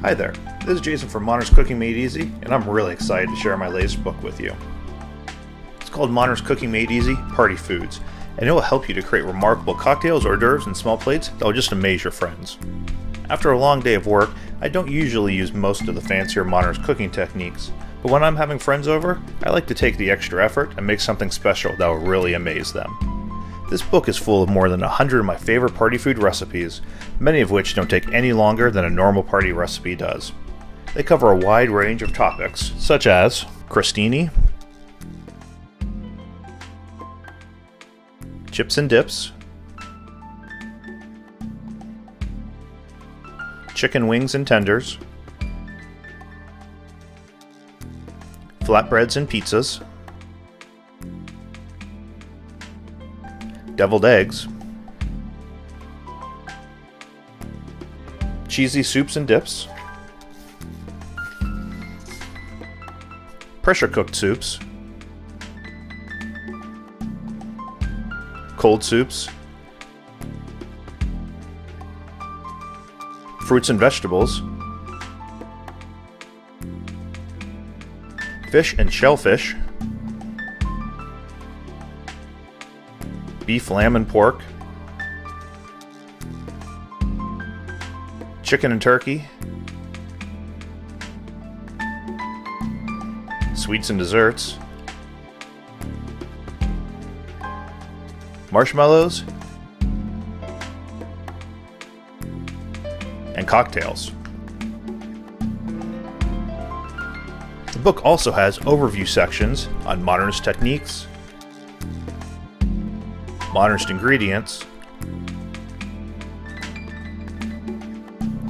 Hi there, this is Jason from Modernist Cooking Made Easy, and I'm really excited to share my latest book with you. It's called Modernist Cooking Made Easy, Party Foods, and it will help you to create remarkable cocktails, hors d'oeuvres, and small plates that will just amaze your friends. After a long day of work, I don't usually use most of the fancier modernist cooking techniques, but when I'm having friends over, I like to take the extra effort and make something special that will really amaze them. This book is full of more than 100 of my favorite party food recipes, many of which don't take any longer than a normal party recipe does. They cover a wide range of topics, such as crostini, chips and dips, chicken wings and tenders, flatbreads and pizzas, deviled eggs, cheesy soups and dips, pressure cooked soups, cold soups, fruits and vegetables, fish and shellfish, beef, lamb, and pork, chicken and turkey, sweets and desserts, marshmallows, and cocktails. The book also has overview sections on modernist techniques, modernist ingredients,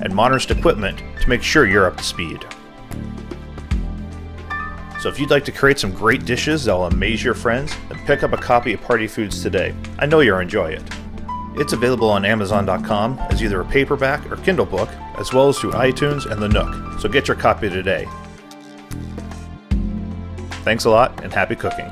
and modernist equipment to make sure you're up to speed. So if you'd like to create some great dishes that will amaze your friends, then pick up a copy of Party Foods today. I know you'll enjoy it. It's available on Amazon.com as either a paperback or Kindle book, as well as through iTunes and the Nook, so get your copy today. Thanks a lot, and happy cooking.